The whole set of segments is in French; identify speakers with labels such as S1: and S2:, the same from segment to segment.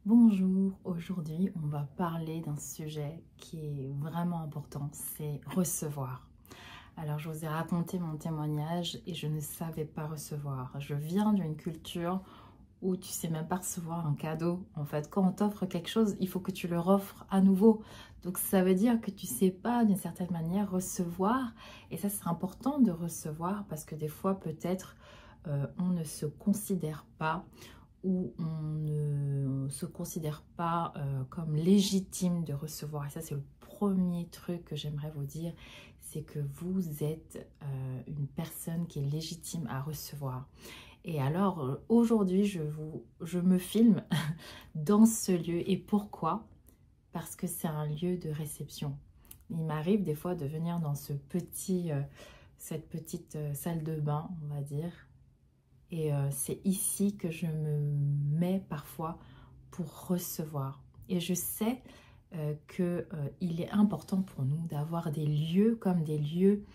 S1: Bonjour, aujourd'hui on va parler d'un sujet qui est vraiment important, c'est recevoir. Alors je vous ai raconté mon témoignage et je ne savais pas recevoir. Je viens d'une culture où tu sais même pas recevoir un cadeau. En fait, quand on t'offre quelque chose, il faut que tu le offres à nouveau. Donc ça veut dire que tu sais pas d'une certaine manière recevoir. Et ça c'est important de recevoir parce que des fois peut-être on ne se considère pas où on ne se considère pas comme légitime de recevoir. Et ça, c'est le premier truc que j'aimerais vous dire, c'est que vous êtes une personne qui est légitime à recevoir. Et alors, aujourd'hui, je me filme dans ce lieu. Et pourquoi? Parce que c'est un lieu de réception. Il m'arrive des fois de venir dans cette petite salle de bain, on va dire, et c'est ici que je me mets parfois pour recevoir. Et je sais qu'il est important pour nous d'avoir des lieux comme des lieux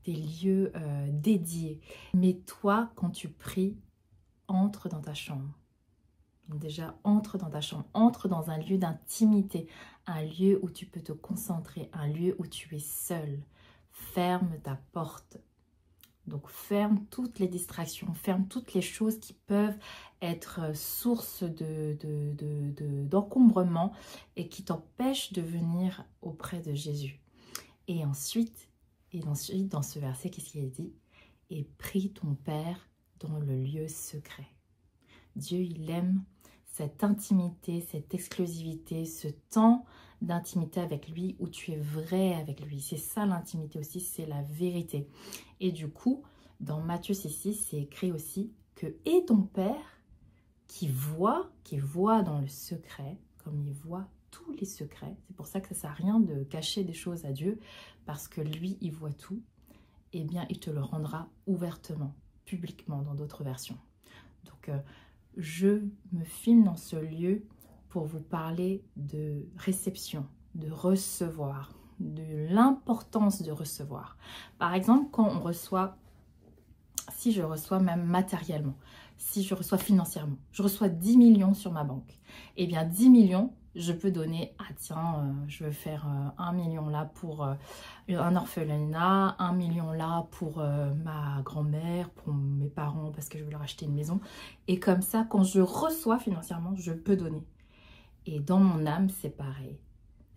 S1: dédiés. Mais toi, quand tu pries, entre dans ta chambre. Donc déjà, entre dans ta chambre, entre dans un lieu d'intimité, un lieu où tu peux te concentrer, un lieu où tu es seul. Ferme ta porte. Donc ferme toutes les distractions, ferme toutes les choses qui peuvent être source d'encombrement et qui t'empêchent de venir auprès de Jésus. Et ensuite, dans ce verset, qu'est-ce qu'il est dit? Et prie ton Père dans le lieu secret. Dieu, il aime cette intimité, cette exclusivité, ce temps d'intimité avec lui où tu es vrai avec lui. C'est ça l'intimité aussi, c'est la vérité. Et du coup, dans Matthieu 6,6, c'est écrit aussi que « Et ton Père qui voit dans le secret, comme il voit tous les secrets », c'est pour ça que ça ne sert à rien de cacher des choses à Dieu, parce que lui, il voit tout, eh bien, il te le rendra ouvertement, publiquement, dans d'autres versions. Donc, je me filme dans ce lieu pour vous parler de réception, de recevoir, de l'importance de recevoir. Par exemple, quand on reçoit, si je reçois même matériellement, si je reçois financièrement, je reçois 10 millions sur ma banque, eh bien 10 millions, je peux donner, ah tiens, je veux faire 1 million là pour un orphelinat, 1 million là pour ma grand-mère, pour mes parents parce que je veux leur acheter une maison. Et comme ça, quand je reçois financièrement, je peux donner. Et dans mon âme, c'est pareil.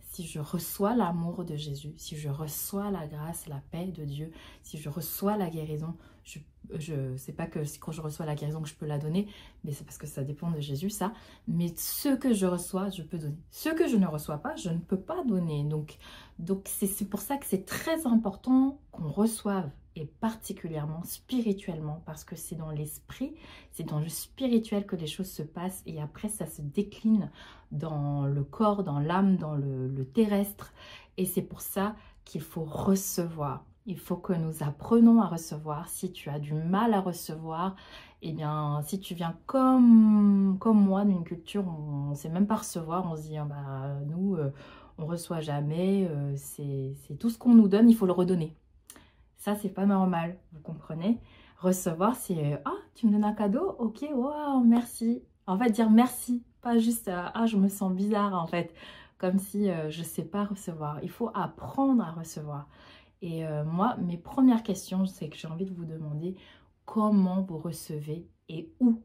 S1: Si je reçois l'amour de Jésus, si je reçois la grâce, la paix de Dieu, si je reçois la guérison, sais pas que quand je reçois la guérison que je peux la donner, mais c'est parce que ça dépend de Jésus, ça. Mais ce que je reçois, je peux donner. Ce que je ne reçois pas, je ne peux pas donner. Donc c'est pour ça que c'est très important qu'on reçoive, et particulièrement spirituellement, parce que c'est dans l'esprit, c'est dans le spirituel que les choses se passent, et après ça se décline dans le corps, dans l'âme, dans le terrestre. Et c'est pour ça qu'il faut recevoir. Il faut que nous apprenions à recevoir. Si tu as du mal à recevoir, eh bien, si tu viens comme moi d'une culture où on ne sait même pas recevoir, on se dit, ah bah, nous, on ne reçoit jamais, c'est tout ce qu'on nous donne, il faut le redonner. Ça, c'est pas normal, vous comprenez? Recevoir, c'est, ah, tu me donnes un cadeau? Ok, waouh, merci. On va dire merci, pas juste, ah, je me sens bizarre, en fait. Comme si je ne sais pas recevoir. Il faut apprendre à recevoir. Et moi, mes premières questions, c'est que j'ai envie de vous demander comment vous recevez et où.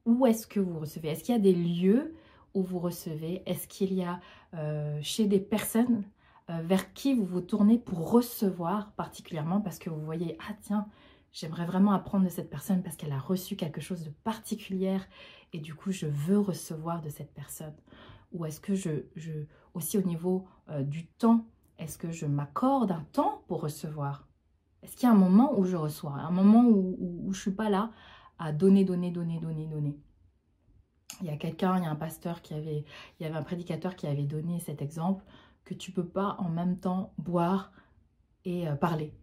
S1: Où est-ce que vous recevez? Est-ce qu'il y a des lieux où vous recevez? Est-ce qu'il y a chez des personnes vers qui vous vous tournez pour recevoir particulièrement parce que vous voyez, ah tiens, j'aimerais vraiment apprendre de cette personne parce qu'elle a reçu quelque chose de particulier et du coup, je veux recevoir de cette personne. Ou est-ce que aussi au niveau du temps, est-ce que je m'accorde un temps pour recevoir? Est-ce qu'il y a un moment où je reçois? Un moment où je ne suis pas là à donner, donner, donner, donner, donner. Il y a un pasteur il y avait un prédicateur qui avait donné cet exemple que tu ne peux pas en même temps boire et parler.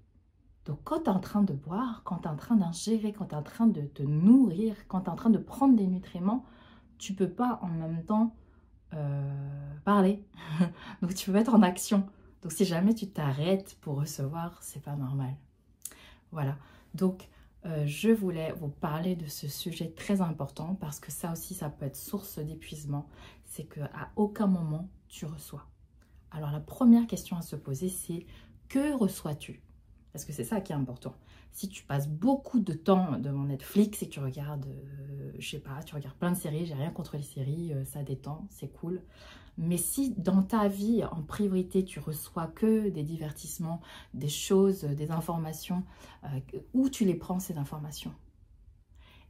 S1: Donc quand tu es en train de boire, quand tu es en train d'ingérer, quand tu es en train de te nourrir, quand tu es en train de prendre des nutriments, tu ne peux pas en même temps parler. Donc tu peux être en action. Donc si jamais tu t'arrêtes pour recevoir, c'est pas normal. Voilà. Donc je voulais vous parler de ce sujet très important parce que ça aussi, ça peut être source d'épuisement. C'est qu'à aucun moment, tu reçois. Alors, la première question à se poser, c'est que reçois-tu? Parce que c'est ça qui est important. Si tu passes beaucoup de temps devant Netflix et que tu regardes, je sais pas, tu regardes plein de séries, j'ai rien contre les séries, ça détend, c'est cool. Mais si dans ta vie, en priorité, tu reçois que des divertissements, des choses, des informations, où tu les prends ces informations?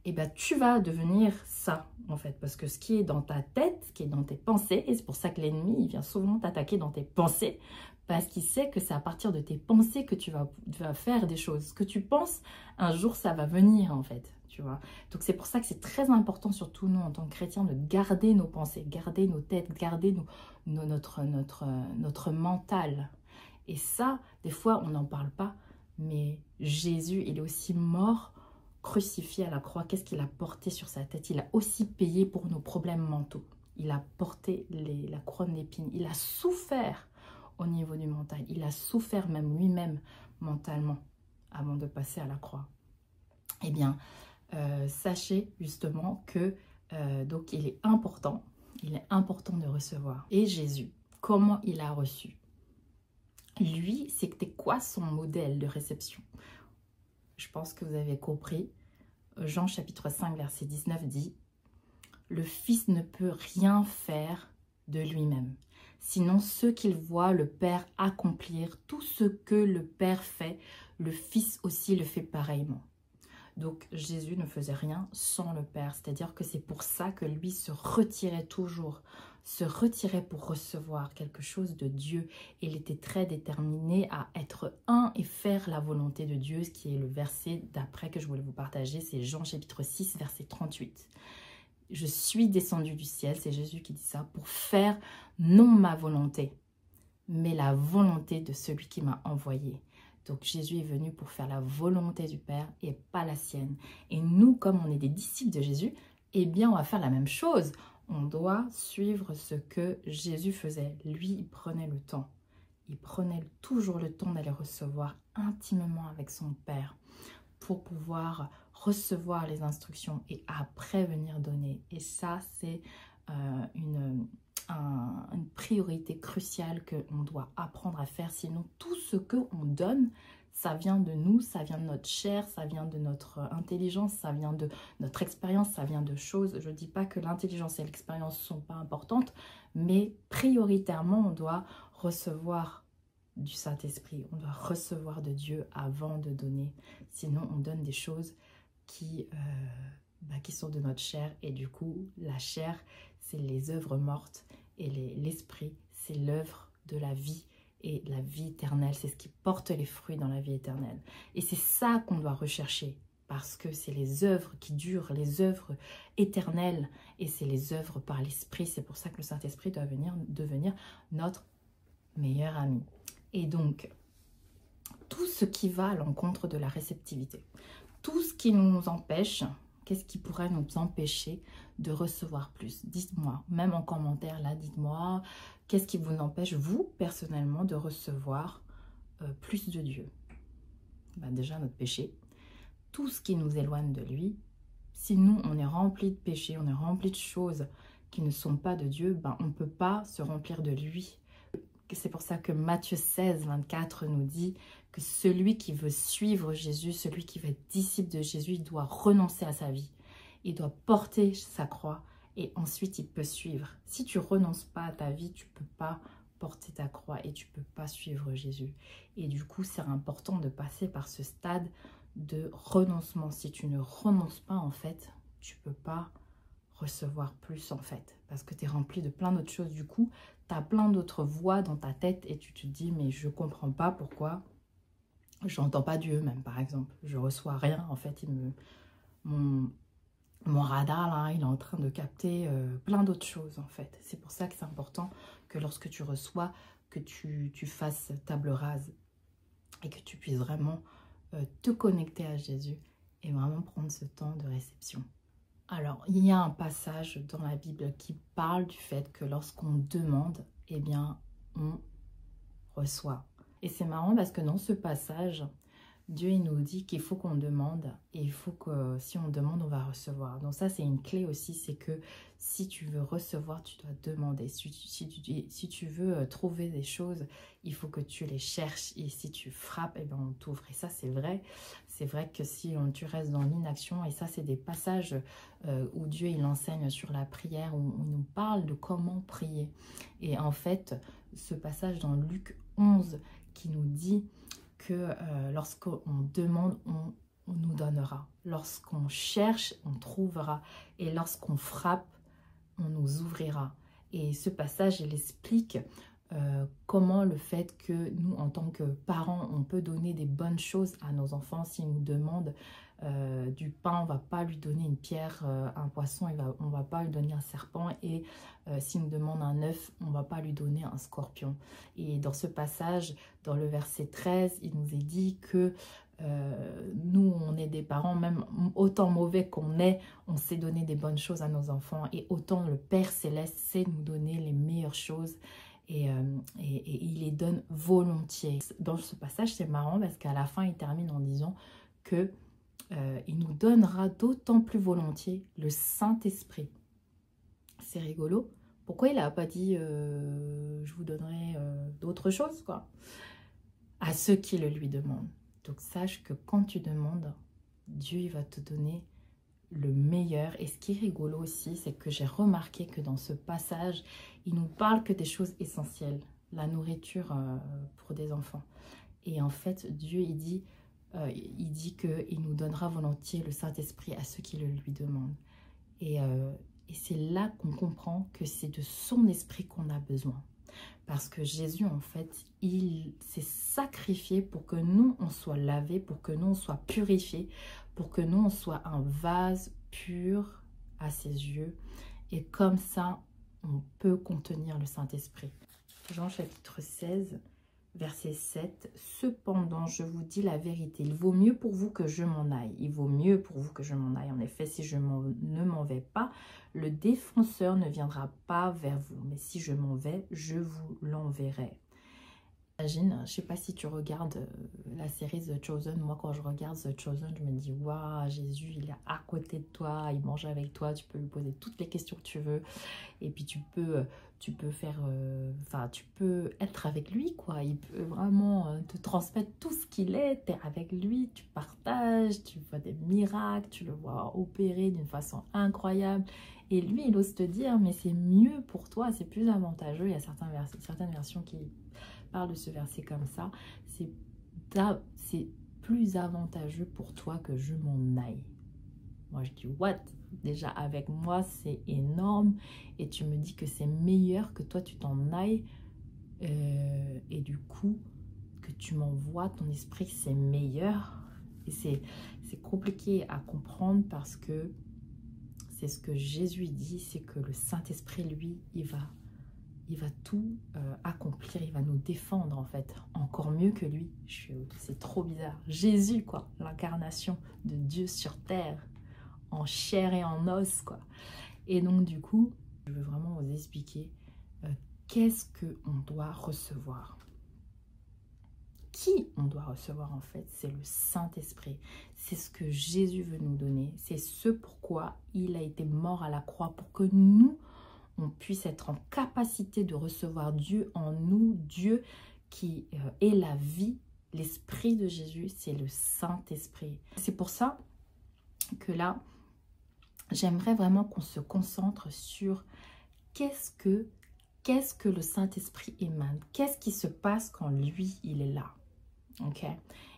S1: Et bien tu vas devenir ça en fait, parce que ce qui est dans ta tête, ce qui est dans tes pensées, et c'est pour ça que l'ennemi il vient souvent t'attaquer dans tes pensées, parce qu'il sait que c'est à partir de tes pensées que tu vas faire des choses. Ce que tu penses, un jour ça va venir en fait, tu vois. Donc c'est pour ça que c'est très important, surtout nous en tant que chrétiens, de garder nos pensées, garder nos têtes, garder notre mental. Et ça, des fois on n'en parle pas, mais Jésus il est aussi mort, crucifié à la croix. Qu'est-ce qu'il a porté sur sa tête? Il a aussi payé pour nos problèmes mentaux. Il a porté la couronne d'épines. Il a souffert au niveau du mental. Il a souffert même lui-même mentalement avant de passer à la croix. Eh bien, sachez justement que donc il est important de recevoir. Et Jésus, comment il a reçu? Lui, c'était quoi son modèle de réception? Je pense que vous avez compris. Jean chapitre 5 verset 19 dit « Le Fils ne peut rien faire de lui-même, sinon ce qu'il voit le Père accomplir, tout ce que le Père fait, le Fils aussi le fait pareillement. » Donc Jésus ne faisait rien sans le Père, c'est-à-dire que c'est pour ça que lui se retirait toujours, se retirait pour recevoir quelque chose de Dieu. Il était très déterminé à être un et faire la volonté de Dieu, ce qui est le verset d'après que je voulais vous partager, c'est Jean chapitre 6 verset 38. Je suis descendu du ciel, c'est Jésus qui dit ça, pour faire non ma volonté, mais la volonté de celui qui m'a envoyé. Donc Jésus est venu pour faire la volonté du Père et pas la sienne. Et nous, comme on est des disciples de Jésus, eh bien on va faire la même chose. On doit suivre ce que Jésus faisait. Lui, il prenait le temps. Il prenait toujours le temps d'aller recevoir intimement avec son Père pour pouvoir recevoir les instructions et après venir donner. Et ça, c'est une priorité cruciale qu'on doit apprendre à faire. Sinon, tout ce qu'on donne, ça vient de nous, ça vient de notre chair, ça vient de notre intelligence, ça vient de notre expérience, ça vient de choses. Je ne dis pas que l'intelligence et l'expérience ne sont pas importantes, mais prioritairement, on doit recevoir du Saint-Esprit, on doit recevoir de Dieu avant de donner. Sinon, on donne des choses qui sont de notre chair, et du coup, la chair, c'est les œuvres mortes, et l'esprit, c'est l'œuvre de la vie, et la vie éternelle, c'est ce qui porte les fruits dans la vie éternelle. Et c'est ça qu'on doit rechercher, parce que c'est les œuvres qui durent, les œuvres éternelles, et c'est les œuvres par l'esprit. C'est pour ça que le Saint-Esprit doit devenir notre meilleur ami. Et donc, tout ce qui va à l'encontre de la réceptivité, tout ce qui nous empêche, qu'est-ce qui pourrait nous empêcher de recevoir plus? Dites-moi, même en commentaire là, dites-moi, qu'est-ce qui vous empêche, vous, personnellement, de recevoir plus de Dieu? Ben déjà, notre péché, tout ce qui nous éloigne de lui. Si nous, on est rempli de péchés, on est rempli de choses qui ne sont pas de Dieu, ben, on ne peut pas se remplir de lui. C'est pour ça que Matthieu 16, 24 nous dit que celui qui veut suivre Jésus, celui qui veut être disciple de Jésus, il doit renoncer à sa vie. Il doit porter sa croix et ensuite il peut suivre. Si tu ne renonces pas à ta vie, tu ne peux pas porter ta croix et tu ne peux pas suivre Jésus. Et du coup, c'est important de passer par ce stade de renoncement. Si tu ne renonces pas, en fait, tu ne peux pas recevoir plus, en fait, parce que tu es rempli de plein d'autres choses. Du coup, tu as plein d'autres voix dans ta tête et tu te dis, mais je comprends pas pourquoi je n'entends pas Dieu, même, par exemple. Je reçois rien, en fait, mon radar, là, il est en train de capter plein d'autres choses, en fait. C'est pour ça que c'est important que lorsque tu reçois, que tu fasses table rase et que tu puisses vraiment te connecter à Jésus et vraiment prendre ce temps de réception. Alors, il y a un passage dans la Bible qui parle du fait que lorsqu'on demande, eh bien, on reçoit. Et c'est marrant parce que dans ce passage, Dieu, il nous dit qu'il faut qu'on demande et il faut que si on demande, on va recevoir. Donc ça, c'est une clé aussi, c'est que si tu veux recevoir, tu dois demander. Si tu veux trouver des choses, il faut que tu les cherches. Et si tu frappes, eh ben, on t'ouvre. Et ça, c'est vrai. C'est vrai que si tu restes dans l'inaction, et ça, c'est des passages où Dieu, il enseigne sur la prière, où il nous parle de comment prier. Et en fait, ce passage dans Luc 11 qui nous dit que lorsqu'on demande, on nous donnera. Lorsqu'on cherche, on trouvera. Et lorsqu'on frappe, on nous ouvrira. Et ce passage, il explique comment le fait que nous, en tant que parents, on peut donner des bonnes choses à nos enfants. S'ils nous demandent du pain, on ne va pas lui donner une pierre, un poisson, on ne va pas lui donner un serpent. Et s'il nous demande un œuf, on ne va pas lui donner un scorpion. Et dans ce passage, dans le verset 13, il nous est dit que nous, on est des parents, même autant mauvais qu'on est, on sait donner des bonnes choses à nos enfants. Et autant le Père Céleste sait nous donner les meilleures choses. Et il les donne volontiers. Dans ce passage, c'est marrant parce qu'à la fin, il termine en disant que il nous donnera d'autant plus volontiers le Saint-Esprit. C'est rigolo. Pourquoi il n'a pas dit je vous donnerai d'autres choses, quoi, à ceux qui le lui demandent. Donc sache que quand tu demandes, Dieu il va te donner le meilleur. Et ce qui est rigolo aussi, c'est que j'ai remarqué que dans ce passage, il nous parle que des choses essentielles. La nourriture pour des enfants. Et en fait, Dieu, il dit qu'il nous donnera volontiers le Saint-Esprit à ceux qui le lui demandent. Et c'est là qu'on comprend que c'est de son esprit qu'on a besoin. Parce que Jésus, en fait, il s'est sacrifié pour que nous, on soit lavés, pour que nous, on soit purifiés, pour que nous, on soit un vase pur à ses yeux. Et comme ça, on peut contenir le Saint-Esprit. Jean chapitre 16, verset 7. Cependant, je vous dis la vérité, il vaut mieux pour vous que je m'en aille. Il vaut mieux pour vous que je m'en aille. En effet, si je ne m'en vais pas, le défenseur ne viendra pas vers vous. Mais si je m'en vais, je vous l'enverrai. Imagine, je ne sais pas si tu regardes la série The Chosen. Moi, quand je regarde The Chosen, je me dis, waouh, Jésus, il est à côté de toi, il mange avec toi, tu peux lui poser toutes les questions que tu veux. Et puis tu peux faire, tu peux être avec lui, quoi. Il peut vraiment te transmettre tout ce qu'il est. Tu es avec lui, tu partages, tu vois des miracles, tu le vois opérer d'une façon incroyable. Et lui, il ose te dire, mais c'est mieux pour toi, c'est plus avantageux. Il y a certaines versions qui parlent de ce verset comme ça. C'est plus avantageux pour toi que je m'en aille. Moi, je dis, what? Déjà, avec moi, c'est énorme. Et tu me dis que c'est meilleur que toi, tu t'en ailles. Et du coup, que tu m'envoies ton esprit, c'est meilleur. Et c'est compliqué à comprendre parce que c'est ce que Jésus dit, c'est que le Saint-Esprit, lui, il va tout accomplir, il va nous défendre en fait, encore mieux que lui. C'est trop bizarre. Jésus, quoi, l'incarnation de Dieu sur terre, en chair et en os, quoi. Et donc, du coup, je veux vraiment vous expliquer qu'est-ce qu'on doit recevoir. Qui on doit recevoir, en fait, c'est le Saint-Esprit. C'est ce que Jésus veut nous donner. C'est ce pourquoi il a été mort à la croix, pour que nous, on puisse être en capacité de recevoir Dieu en nous, Dieu qui est la vie. L'Esprit de Jésus, c'est le Saint-Esprit. C'est pour ça que là, j'aimerais vraiment qu'on se concentre sur qu'est-ce que le Saint-Esprit émane. Qu'est-ce qui se passe quand lui, il est là. Ok?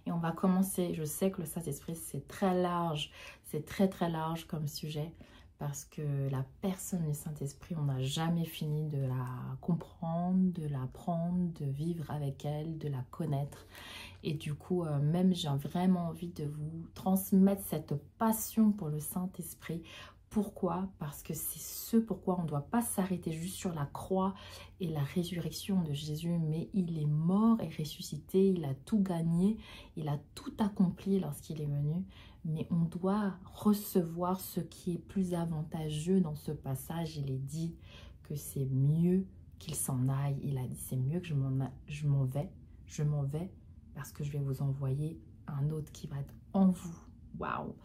S1: Et on va commencer. Je sais que le Saint-Esprit, c'est très large. C'est très, très large comme sujet. Parce que la personne du Saint-Esprit, on n'a jamais fini de la comprendre, de l'apprendre, de vivre avec elle, de la connaître. Et du coup, même j'ai vraiment envie de vous transmettre cette passion pour le Saint-Esprit. Pourquoi? Parce que c'est ce pourquoi on ne doit pas s'arrêter juste sur la croix et la résurrection de Jésus, mais il est mort et ressuscité, il a tout gagné, il a tout accompli lorsqu'il est venu. Mais on doit recevoir ce qui est plus avantageux dans ce passage. Il est dit que c'est mieux qu'il s'en aille. Il a dit c'est mieux que je m'en vais parce que je vais vous envoyer un autre qui va être en vous. Waouh!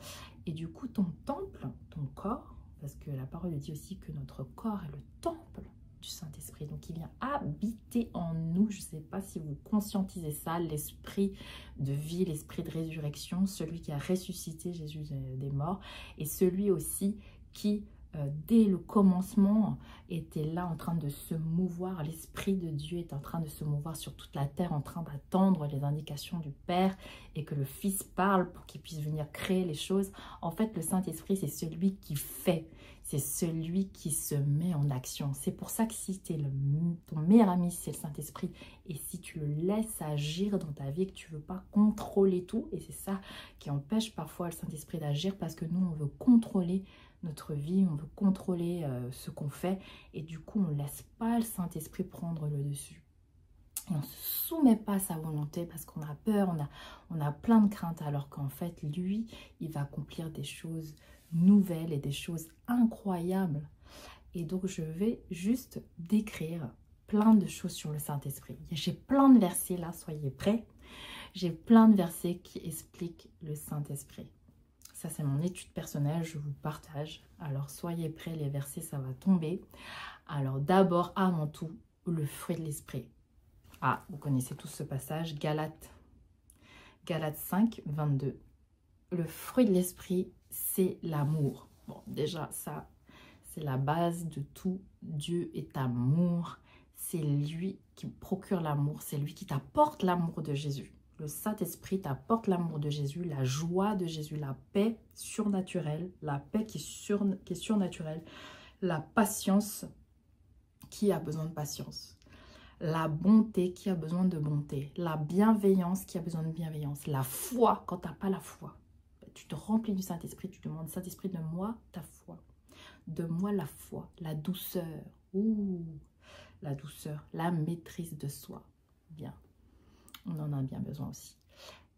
S1: Et du coup, ton temple, ton corps, parce que la parole dit aussi que notre corps est le temple du Saint-Esprit. Donc, il vient habiter en nous. Je ne sais pas si vous conscientisez ça, l'esprit de vie, l'esprit de résurrection, celui qui a ressuscité Jésus des morts, et celui aussi qui, dès le commencement, était là en train de se mouvoir. L'Esprit de Dieu est en train de se mouvoir sur toute la terre, en train d'attendre les indications du Père, et que le Fils parle pour qu'il puisse venir créer les choses. En fait, le Saint-Esprit, c'est celui qui fait. C'est celui qui se met en action. C'est pour ça que si ton meilleur ami, c'est le Saint-Esprit, et si tu le laisses agir dans ta vie, que tu ne veux pas contrôler tout, et c'est ça qui empêche parfois le Saint-Esprit d'agir, parce que nous, on veut contrôler notre vie, on veut contrôler ce qu'on fait, et du coup, on ne laisse pas le Saint-Esprit prendre le dessus. Et on ne se soumet pas à sa volonté parce qu'on a peur, on a plein de craintes, alors qu'en fait, lui, il va accomplir des choses nouvelles et des choses incroyables. Et donc, je vais juste décrire plein de choses sur le Saint-Esprit. J'ai plein de versets là, soyez prêts. J'ai plein de versets qui expliquent le Saint-Esprit. Ça, c'est mon étude personnelle, je vous partage. Alors, soyez prêts, les versets, ça va tomber. Alors, d'abord, avant tout, le fruit de l'Esprit. Ah, vous connaissez tous ce passage, Galates 5, 22. Le fruit de l'Esprit, c'est l'amour. Bon, déjà, ça, c'est la base de tout. Dieu est amour. C'est lui qui procure l'amour. C'est lui qui t'apporte l'amour de Jésus. Le Saint-Esprit t'apporte l'amour de Jésus, la joie de Jésus, la paix surnaturelle, la paix qui est surnaturelle, la patience qui a besoin de patience, la bonté qui a besoin de bonté, la bienveillance qui a besoin de bienveillance, la foi quand tu n'as pas la foi. Tu te remplis du Saint-Esprit, tu demandes, Saint-Esprit, donne-moi ta foi, donne-moi la foi, la douceur, la douceur, la maîtrise de soi. Bien, on en a bien besoin aussi.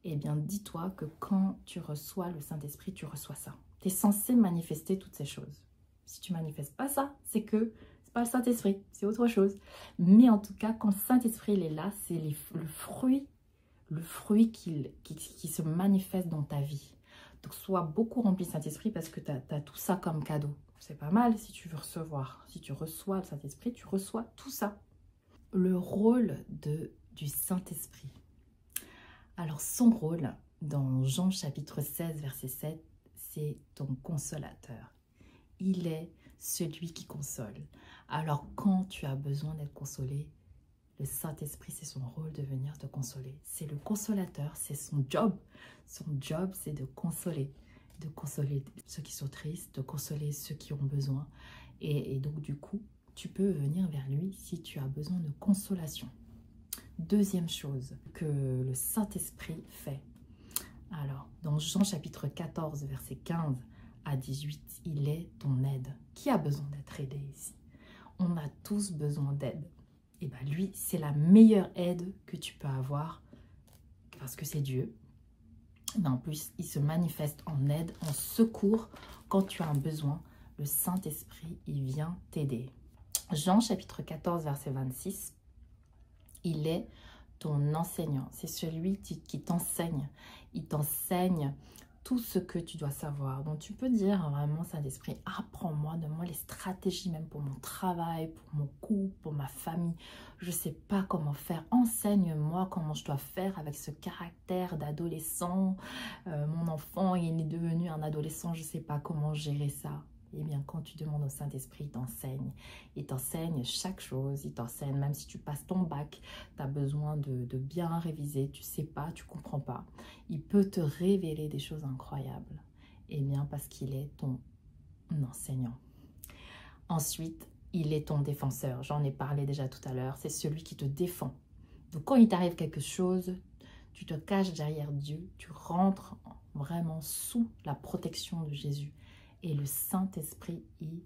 S1: Eh bien, dis-toi que quand tu reçois le Saint-Esprit, tu reçois ça. Tu es censé manifester toutes ces choses. Si tu ne manifestes pas ça, c'est que c'est pas le Saint-Esprit, c'est autre chose. Mais en tout cas, quand le Saint-Esprit il est là, c'est le fruit qui se manifeste dans ta vie. Donc, sois beaucoup rempli de Saint-Esprit parce que tu as tout ça comme cadeau. C'est pas mal si tu veux recevoir. Si tu reçois le Saint-Esprit, tu reçois tout ça. Le rôle du Saint-Esprit. Alors, son rôle, dans Jean chapitre 16, verset 7, c'est ton consolateur. Il est celui qui console. Alors, quand tu as besoin d'être consolé, le Saint-Esprit, c'est son rôle de venir te consoler. C'est le consolateur, c'est son job. Son job, c'est de consoler ceux qui sont tristes, de consoler ceux qui ont besoin. Et donc, du coup, tu peux venir vers lui si tu as besoin de consolation. Deuxième chose que le Saint-Esprit fait. Alors, dans Jean chapitre 14, verset 15 à 18, il est ton aide. Qui a besoin d'être aidé ici? On a tous besoin d'aide. Et bien lui, c'est la meilleure aide que tu peux avoir parce que c'est Dieu. Mais en plus, il se manifeste en aide, en secours quand tu as un besoin. Le Saint-Esprit, il vient t'aider. Jean chapitre 14, verset 26. Il est ton enseignant. C'est celui qui t'enseigne. Il t'enseigne tout ce que tu dois savoir. Donc, tu peux dire vraiment, Saint-Esprit, apprends-moi, donne-moi les stratégies même pour mon travail, pour mon couple, pour ma famille. Je ne sais pas comment faire. Enseigne-moi comment je dois faire avec ce caractère d'adolescent. Mon enfant, il est devenu un adolescent, je ne sais pas comment gérer ça. Eh bien, quand tu demandes au Saint-Esprit, il t'enseigne. Il t'enseigne chaque chose. Il t'enseigne, même si tu passes ton bac, tu as besoin de bien réviser. Tu ne sais pas, tu ne comprends pas. Il peut te révéler des choses incroyables. Eh bien, parce qu'il est ton enseignant. Ensuite, il est ton défenseur. J'en ai parlé déjà tout à l'heure. C'est celui qui te défend. Donc, quand il t'arrive quelque chose, tu te caches derrière Dieu. Tu rentres vraiment sous la protection de Jésus. Et le Saint-Esprit, il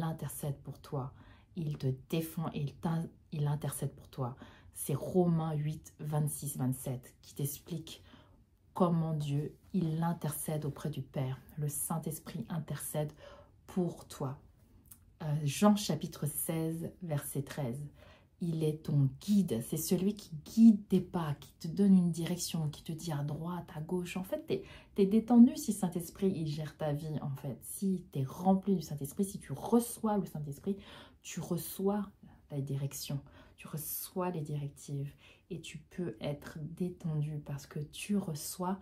S1: intercède pour toi. Il te défend et il intercède pour toi. C'est Romains 8, 26, 27 qui t'explique comment Dieu, il intercède auprès du Père. Le Saint-Esprit intercède pour toi. Jean chapitre 16, verset 13. il est ton guide. C'est celui qui guide tes pas, qui te donne une direction, qui te dit à droite, à gauche. En fait, tu es détendu si le Saint-Esprit, il gère ta vie, en fait. Si tu es rempli du Saint-Esprit, si tu reçois le Saint-Esprit, tu reçois la direction, tu reçois les directives et tu peux être détendu parce que tu reçois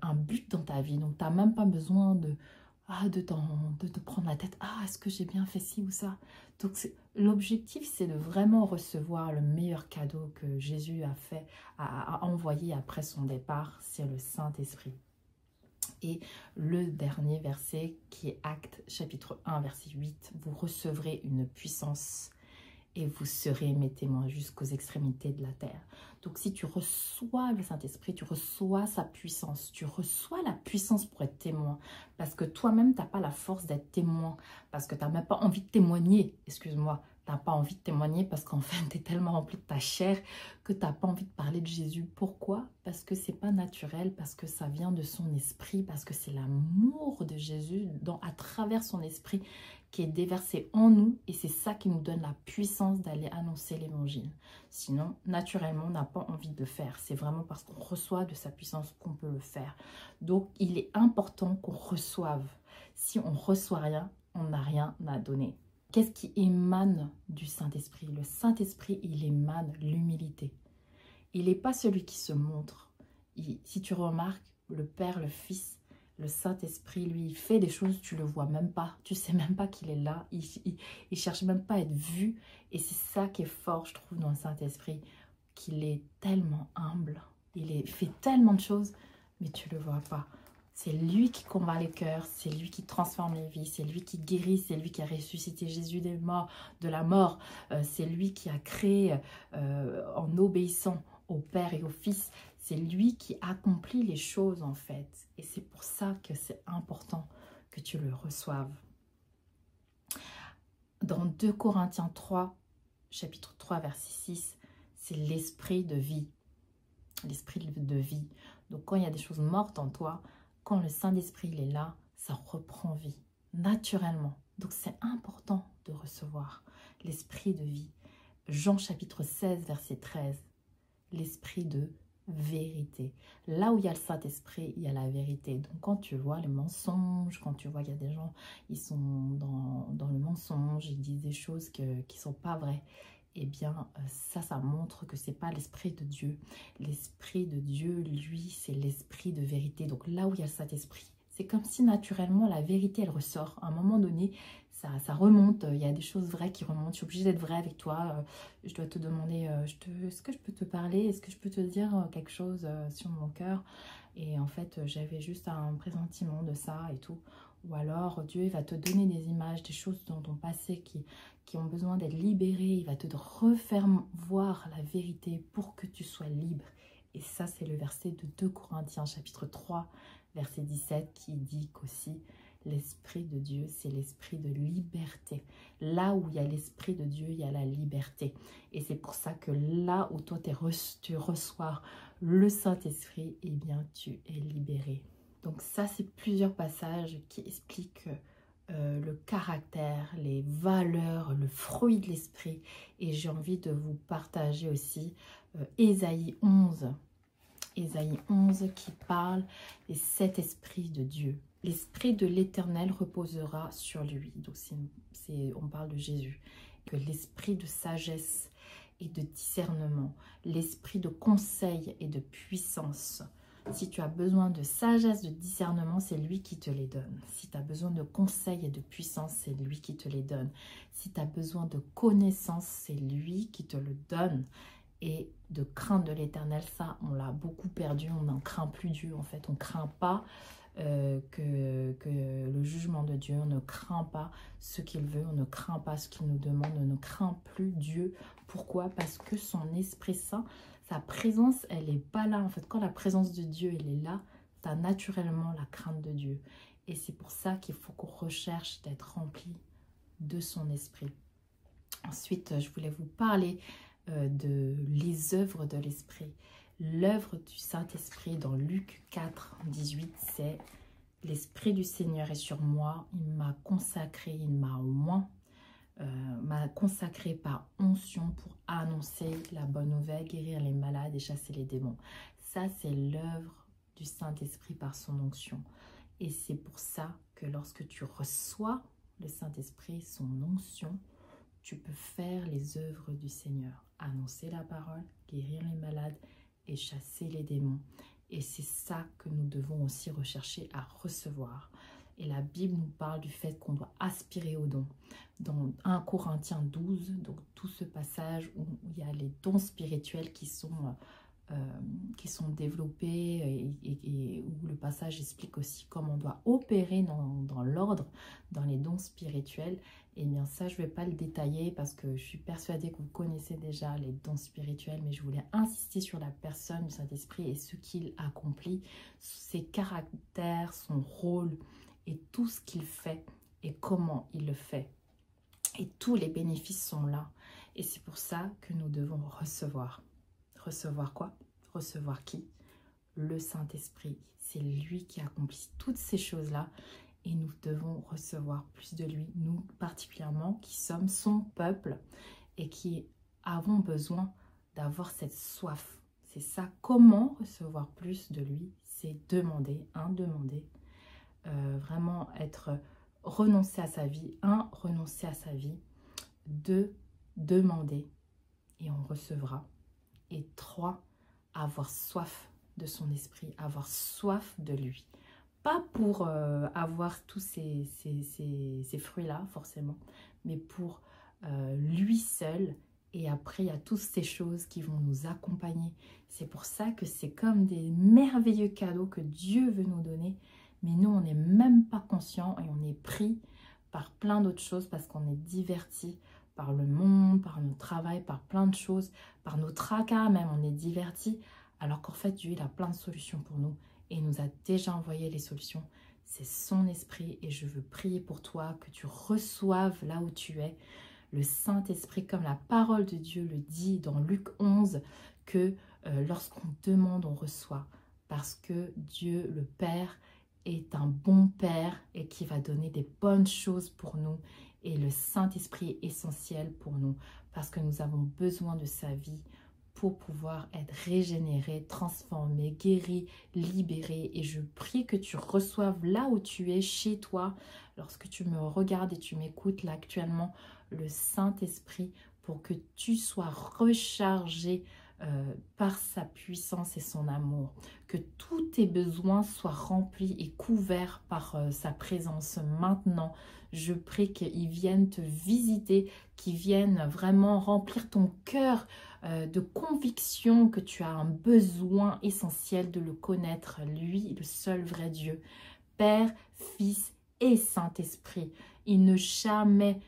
S1: un but dans ta vie. Donc, tu n'as même pas besoin de te prendre la tête. Ah, est-ce que j'ai bien fait ci ou ça? Donc, l'objectif, c'est de vraiment recevoir le meilleur cadeau que Jésus a envoyé après son départ, c'est le Saint-Esprit. Et le dernier verset qui est Actes chapitre 1, verset 8, vous recevrez une puissance et vous serez mes témoins jusqu'aux extrémités de la terre. Donc si tu reçois le Saint-Esprit, tu reçois sa puissance, tu reçois la puissance pour être témoin, parce que toi-même, tu n'as pas la force d'être témoin, parce que tu n'as même pas envie de témoigner, excuse-moi, tu n'as pas envie de témoigner parce qu'en fait, tu es tellement rempli de ta chair que tu n'as pas envie de parler de Jésus. Pourquoi? Parce que ce n'est pas naturel, parce que ça vient de son esprit, parce que c'est l'amour de Jésus à travers son esprit qui est déversé en nous et c'est ça qui nous donne la puissance d'aller annoncer l'évangile. Sinon, naturellement, on n'a pas envie de le faire. C'est vraiment parce qu'on reçoit de sa puissance qu'on peut le faire. Donc, il est important qu'on reçoive. Si on ne reçoit rien, on n'a rien à donner. Qu'est-ce qui émane du Saint-Esprit? Le Saint-Esprit, il émane l'humilité. Il n'est pas celui qui se montre. Si tu remarques, le Père, le Fils, le Saint-Esprit, lui, il fait des choses, tu ne le vois même pas. Tu ne sais même pas qu'il est là. Il ne cherche même pas à être vu. Et c'est ça qui est fort, je trouve, dans le Saint-Esprit, qu'il est tellement humble. Il fait tellement de choses, mais tu ne le vois pas. C'est lui qui combat les cœurs, c'est lui qui transforme les vies, c'est lui qui guérit, c'est lui qui a ressuscité Jésus de la mort. C'est lui qui a créé en obéissant au Père et au Fils. C'est lui qui accomplit les choses en fait. Et c'est pour ça que c'est important que tu le reçoives. Dans 2 Corinthiens 3, chapitre 3, verset 6, c'est l'esprit de vie. L'esprit de vie. Donc quand il y a des choses mortes en toi, quand le Saint-Esprit est là, ça reprend vie, naturellement. Donc c'est important de recevoir l'esprit de vie. Jean chapitre 16, verset 13, l'esprit de vérité. Là où il y a le Saint-Esprit, il y a la vérité. Donc quand tu vois les mensonges, quand tu vois qu'il y a des gens, ils sont dans le mensonge, ils disent des choses qui ne sont pas vraies, eh bien ça montre que ce n'est pas l'Esprit de Dieu. L'Esprit de Dieu, lui, c'est l'Esprit de vérité. Donc là où il y a le Saint-Esprit, c'est comme si naturellement la vérité, elle ressort. À un moment donné, ça remonte, il y a des choses vraies qui remontent. Je suis obligée d'être vraie avec toi. Je dois te demander, est-ce que je peux te parler? Est-ce que je peux te dire quelque chose sur mon cœur? Et en fait, j'avais juste un pressentiment de ça et tout. Ou alors, Dieu va te donner des images, des choses dans ton passé qui ont besoin d'être libérées. Il va te refaire voir la vérité pour que tu sois libre. Et ça, c'est le verset de 2 Corinthiens, chapitre 3, verset 17, qui dit qu'aussi, l'Esprit de Dieu, c'est l'esprit de liberté. Là où il y a l'Esprit de Dieu, il y a la liberté. Et c'est pour ça que là où toi, tu reçois le Saint-Esprit, eh bien, tu es libéré. Donc ça, c'est plusieurs passages qui expliquent le caractère, les valeurs, le fruit de l'Esprit. Et j'ai envie de vous partager aussi Ésaïe 11. Ésaïe 11 qui parle des 7 esprits de Dieu. L'esprit de l'Éternel reposera sur lui. Donc on parle de Jésus. Que l'esprit de sagesse et de discernement, l'esprit de conseil et de puissance. Si tu as besoin de sagesse, de discernement, c'est lui qui te les donne. Si tu as besoin de conseil et de puissance, c'est lui qui te les donne. Si tu as besoin de connaissance, c'est lui qui te le donne. Et de crainte de l'Éternel, ça, on l'a beaucoup perdu. On n'en craint plus Dieu, en fait. On ne craint pas que le jugement de Dieu. On ne craint pas ce qu'il veut. On ne craint pas ce qu'il nous demande. On ne craint plus Dieu. Pourquoi? Parce que son Esprit Saint, sa présence, elle n'est pas là. En fait, quand la présence de Dieu, elle est là, tu as naturellement la crainte de Dieu. Et c'est pour ça qu'il faut qu'on recherche d'être rempli de son Esprit. Ensuite, je voulais vous parler de les œuvres de l'Esprit. L'œuvre du Saint-Esprit dans Luc 4, 18, c'est « L'Esprit du Seigneur est sur moi, il m'a consacré, il m'a oint m'a consacré par onction pour annoncer la bonne nouvelle, guérir les malades et chasser les démons. Ça, c'est l'œuvre du Saint-Esprit par son onction. Et c'est pour ça que lorsque tu reçois le Saint-Esprit, son onction, tu peux faire les œuvres du Seigneur. Annoncer la parole, guérir les malades et chasser les démons. Et c'est ça que nous devons aussi rechercher à recevoir. Et la Bible nous parle du fait qu'on doit aspirer aux dons. Dans 1 Corinthiens 12, donc tout ce passage où il y a les dons spirituels qui sont développés et où le passage explique aussi comment on doit opérer dans l'ordre, dans les dons spirituels. Et bien ça, je ne vais pas le détailler parce que je suis persuadée que vous connaissez déjà les dons spirituels, mais je voulais insister sur la personne du Saint-Esprit et ce qu'il accomplit, ses caractères, son rôle et tout ce qu'il fait et comment il le fait. Et tous les bénéfices sont là. Et c'est pour ça que nous devons recevoir. Recevoir quoi? Recevoir qui? Le Saint-Esprit. C'est lui qui accomplit toutes ces choses-là. Et nous devons recevoir plus de lui. Nous particulièrement qui sommes son peuple et qui avons besoin d'avoir cette soif. C'est ça. Comment recevoir plus de lui? C'est demander. Demander. Vraiment renoncer à sa vie. Renoncer à sa vie. 2, demander. Et on recevra. Et 3, avoir soif de son esprit, avoir soif de lui. Pas pour avoir tous ces fruits-là, forcément, mais pour lui seul. Et après, il y a toutes ces choses qui vont nous accompagner. C'est pour ça que c'est comme des merveilleux cadeaux que Dieu veut nous donner. Mais nous, on n'est même pas conscient et on est pris par plein d'autres choses parce qu'on est diverti par le monde, par notre travail, par plein de choses, par nos tracas même, on est divertis, alors qu'en fait, Dieu, il a plein de solutions pour nous et il nous a déjà envoyé les solutions. C'est son esprit et je veux prier pour toi, que tu reçoives là où tu es, le Saint-Esprit, comme la parole de Dieu le dit dans Luc 11, que lorsqu'on demande, on reçoit, parce que Dieu, le Père, est un bon Père et qui va donner des bonnes choses pour nous. Et le Saint-Esprit est essentiel pour nous parce que nous avons besoin de sa vie pour pouvoir être régénéré, transformé, guéri, libéré. Et je prie que tu reçoives là où tu es, chez toi, lorsque tu me regardes et tu m'écoutes là actuellement, le Saint-Esprit pour que tu sois rechargé par sa puissance et son amour, que tous tes besoins soient remplis et couverts par sa présence maintenant. Je prie qu'il vienne te visiter, qu'il vienne vraiment remplir ton cœur de conviction que tu as un besoin essentiel de le connaître, lui, le seul vrai Dieu, Père, Fils et Saint-Esprit. Il ne jamais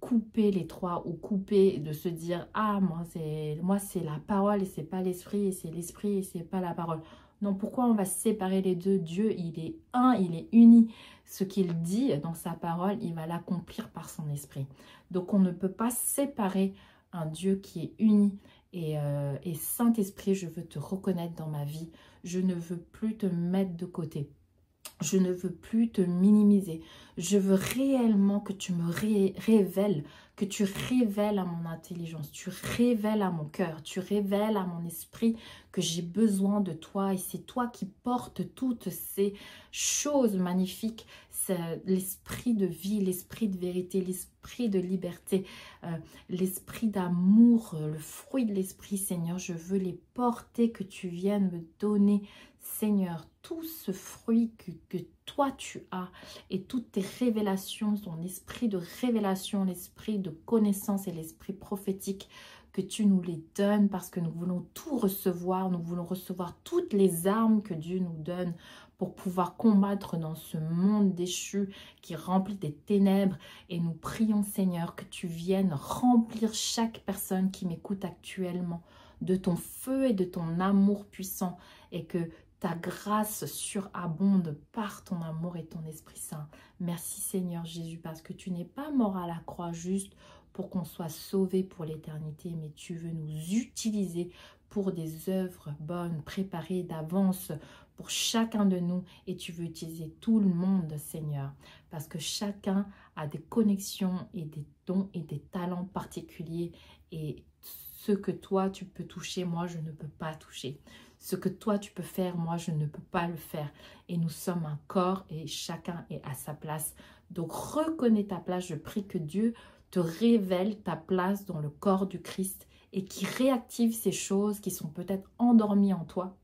S1: couper les trois ou couper de se dire « Ah, moi c'est la parole et c'est pas l'esprit et c'est l'esprit et c'est pas la parole ». Non, pourquoi on va séparer les deux? Dieu, il est un, il est uni. Ce qu'il dit dans sa parole, il va l'accomplir par son esprit. Donc on ne peut pas séparer un Dieu qui est uni. Et Saint-Esprit, je veux te reconnaître dans ma vie. Je ne veux plus te mettre de côté. Je ne veux plus te minimiser. Je veux réellement que tu me révèles, que tu révèles à mon intelligence, tu révèles à mon cœur, tu révèles à mon esprit que j'ai besoin de toi. Et c'est toi qui portes toutes ces choses magnifiques. C'est l'esprit de vie, l'esprit de vérité, l'esprit de liberté, l'esprit d'amour, le fruit de l'esprit, Seigneur. Je veux les porter, que tu viennes me donner, Seigneur, tout ce fruit que toi tu as et toutes tes révélations, ton esprit de révélation, l'esprit de connaissance et l'esprit prophétique, que tu nous les donnes parce que nous voulons tout recevoir, nous voulons recevoir toutes les armes que Dieu nous donne pour pouvoir combattre dans ce monde déchu qui remplit des ténèbres. Et nous prions, Seigneur, que tu viennes remplir chaque personne qui m'écoute actuellement de ton feu et de ton amour puissant et que ta grâce surabonde par ton amour et ton Esprit Saint. Merci Seigneur Jésus, parce que tu n'es pas mort à la croix juste pour qu'on soit sauvé pour l'éternité, mais tu veux nous utiliser pour des œuvres bonnes, préparées d'avance pour chacun de nous. Et tu veux utiliser tout le monde, Seigneur, parce que chacun a des connexions et des dons et des talents particuliers. Et ce que toi, tu peux toucher, moi, je ne peux pas toucher. Ce que toi, tu peux faire, moi, je ne peux pas le faire. Et nous sommes un corps et chacun est à sa place. Donc, reconnais ta place. Je prie que Dieu te révèle ta place dans le corps du Christ et qui réactive ces choses qui sont peut-être endormies en toi,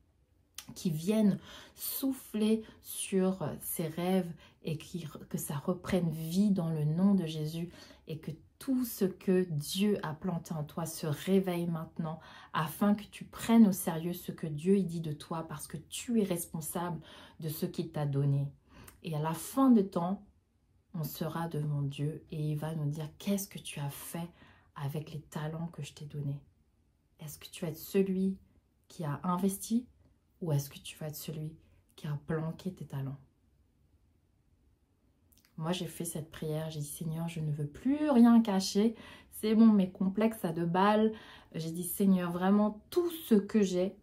S1: qui viennent souffler sur ces rêves et que ça reprenne vie dans le nom de Jésus et que tout ce que Dieu a planté en toi se réveille maintenant afin que tu prennes au sérieux ce que Dieu dit de toi parce que tu es responsable de ce qu'il t'a donné. Et à la fin de temps, on sera devant Dieu et il va nous dire qu'est-ce que tu as fait avec les talents que je t'ai donnés. Est-ce que tu vas être celui qui a investi ou est-ce que tu vas être celui qui a planqué tes talents? Moi, j'ai fait cette prière. J'ai dit, Seigneur, je ne veux plus rien cacher. C'est bon, mes complexes à 2 balles. J'ai dit, Seigneur, vraiment, tout ce que j'ai,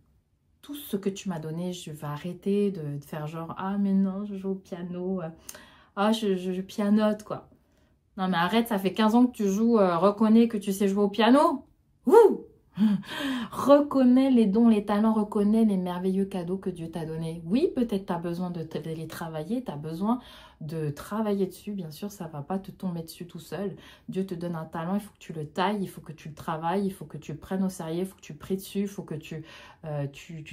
S1: tout ce que tu m'as donné, je vais arrêter de faire genre, ah, mais non, je joue au piano. Ah, je pianote, quoi. Non, mais arrête, ça fait 15 ans que tu joues. Reconnais que tu sais jouer au piano. Ouh! Reconnais les dons, les talents, reconnais les merveilleux cadeaux que Dieu t'a donnés. Oui, peut-être tu as besoin de les travailler, tu as besoin de travailler dessus. Bien sûr, ça ne va pas te tomber dessus tout seul. Dieu te donne un talent, il faut que tu le tailles, il faut que tu le travailles, il faut que tu le prennes au sérieux, il faut que tu pries dessus, il faut que tu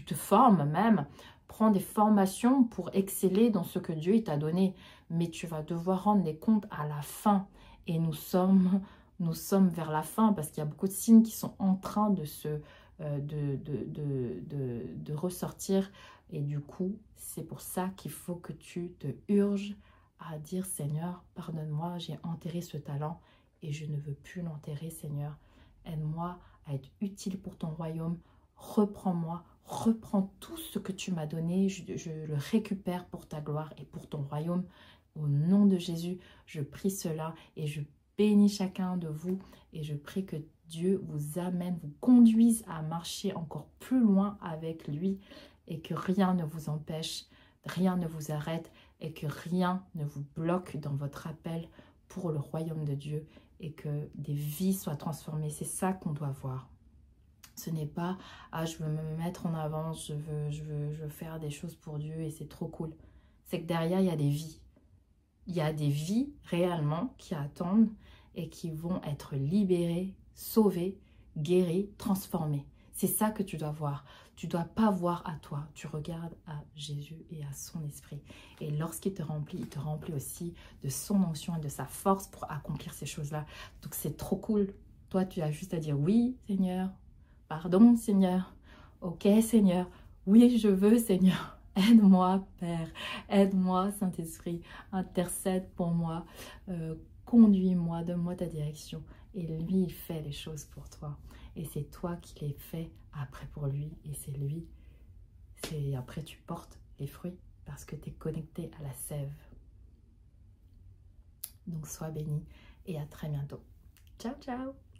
S1: te formes même. Prends des formations pour exceller dans ce que Dieu t'a donné. Mais tu vas devoir rendre des comptes à la fin. Et nous sommes vers la fin parce qu'il y a beaucoup de signes qui sont en train de ressortir. Et du coup, c'est pour ça qu'il faut que tu te urges à dire, Seigneur, pardonne-moi, j'ai enterré ce talent et je ne veux plus l'enterrer, Seigneur. Aide-moi à être utile pour ton royaume. Reprends-moi, reprends tout ce que tu m'as donné. Je le récupère pour ta gloire et pour ton royaume. Au nom de Jésus, je prie cela et je bénis chacun de vous et je prie que Dieu vous amène, vous conduise à marcher encore plus loin avec lui et que rien ne vous empêche, rien ne vous arrête et que rien ne vous bloque dans votre appel pour le royaume de Dieu et que des vies soient transformées. C'est ça qu'on doit voir. Ce n'est pas « Ah, je veux me mettre en avant, je veux faire des choses pour Dieu et c'est trop cool ». C'est que derrière, il y a des vies. Il y a des vies réellement qui attendent et qui vont être libérées, sauvées, guéries, transformées. C'est ça que tu dois voir. Tu ne dois pas voir à toi. Tu regardes à Jésus et à son esprit. Et lorsqu'il te remplit, il te remplit aussi de son onction et de sa force pour accomplir ces choses-là. Donc c'est trop cool. Toi, tu as juste à dire oui, Seigneur. Pardon, Seigneur. Ok, Seigneur. Oui, je veux, Seigneur. Aide-moi, Père, aide-moi, Saint-Esprit, intercède pour moi, conduis-moi, donne-moi ta direction. Et lui, il fait les choses pour toi. Et c'est toi qui les fais après pour lui. Et c'est lui, après tu portes les fruits parce que tu es connecté à la sève. Donc sois béni et à très bientôt. Ciao, ciao!